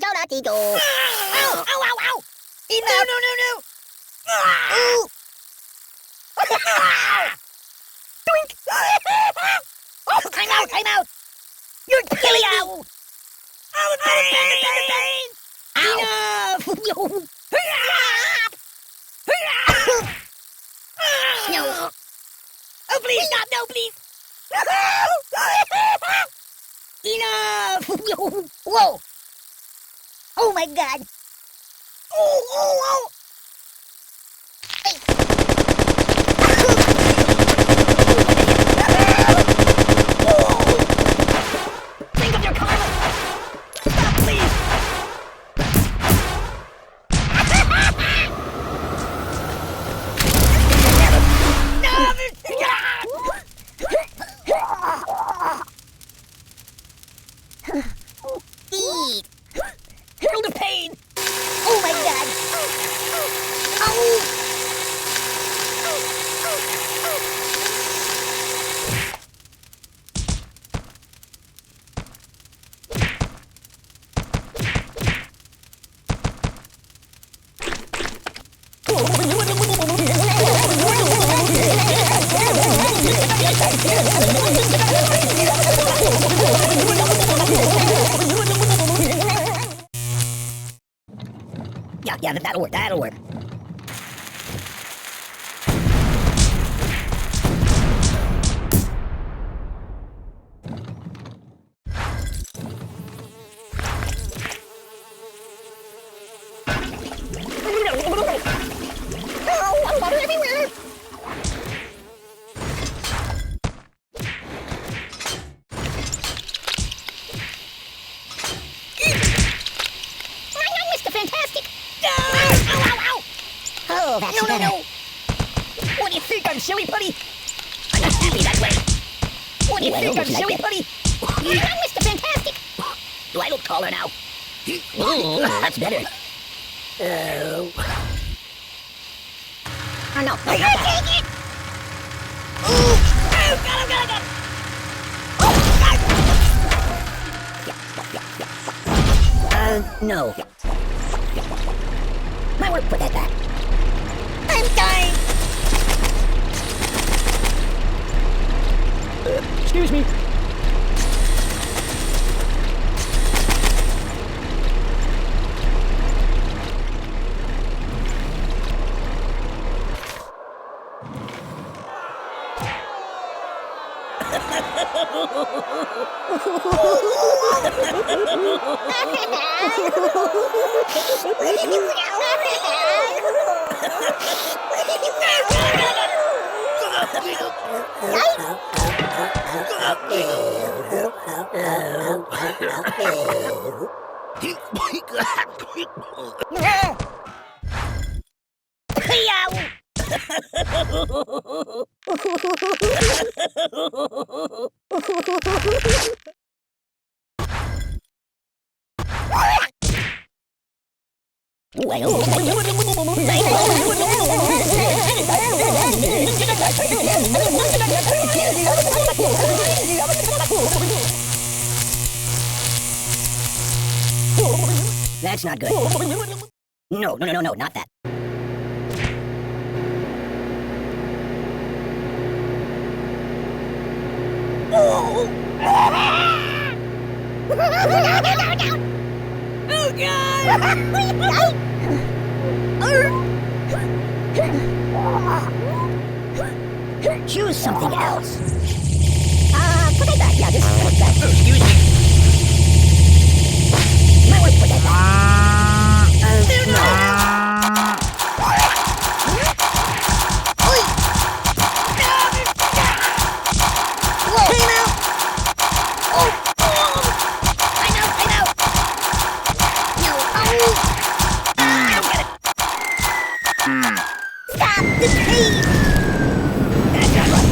Ow! Ow! Ow! Ow! Enough! No! No! No! Ooh! Doink! Oh, time out! Time out! You're killing me! Oh, the pain! Enough! No! Oh, please stop! No, please! Enough! Whoa! Oh my God! Oh! Oh! Oh! Hey! Think of your karma! Stop, please! Eat! Feel the pain! Oh my God! Oh! Yeah, that'll work, that'll work. Oh, water everywhere! Oh, that's better. No. What do you think I'm silly putty? I'm not happy that way. What do you think I'm silly putty? I'm Mr. Fantastic. Do I look taller now? Oh, that's better. Oh no. I gotta take it! Oh, got him. Oh, God. No. My work put that back. I'm dying! Excuse me. That's not good. No, not that. Oh! Oh, God! Choose something else. Put that back. Yeah, just put that. Excuse me. You might want to put that back. No. Stop the pain! That's not right.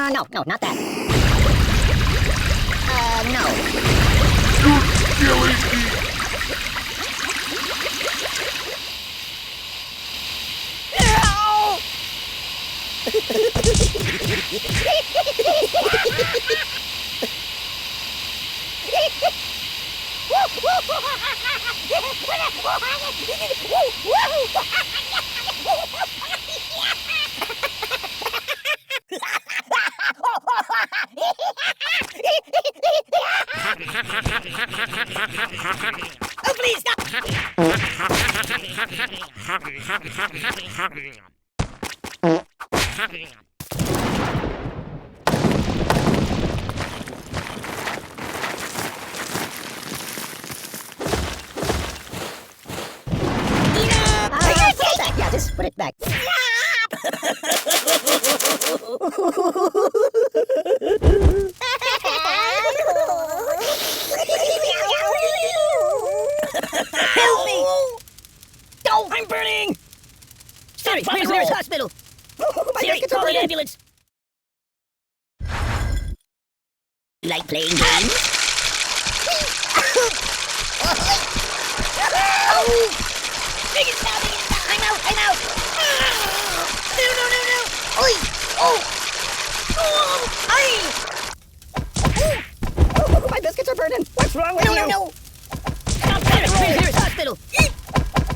No, not that. No. You're killing me! Oh, please stop! Yeah, just put it back. Help me! Oh, I'm burning! Sorry, where's the nearest hospital? Siri, call the ambulance. Like playing games? Make it stop, make it stop. I'm out. No. Oi! Oh! Ay! My biscuits are burning. What's wrong with you? No. Stop that! Where's the nearest hospital?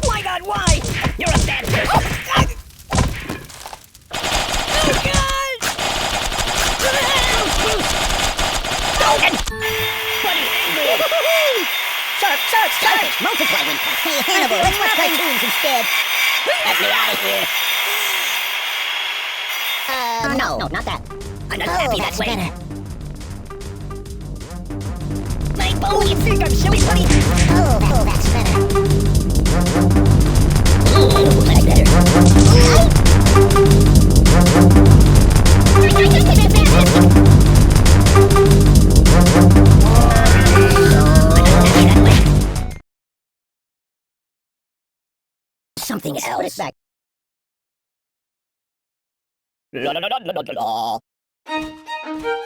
My God, why? You're a bad person. Oh, God! Buddy, angry! Sharp! Multiply when cut. Hey, Hannibal, let's watch cartoons instead. Get me out of here. No, not that. I'm not happy that way. Better. My bone, you think I'm silly, buddy? Oh, that's better. Much better. Something else. Put it back.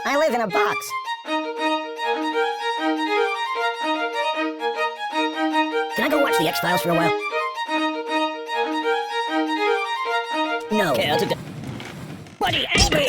I live in a box. Can I go watch the X-Files for a while? No. Okay, I'll take that. Buddy, angry!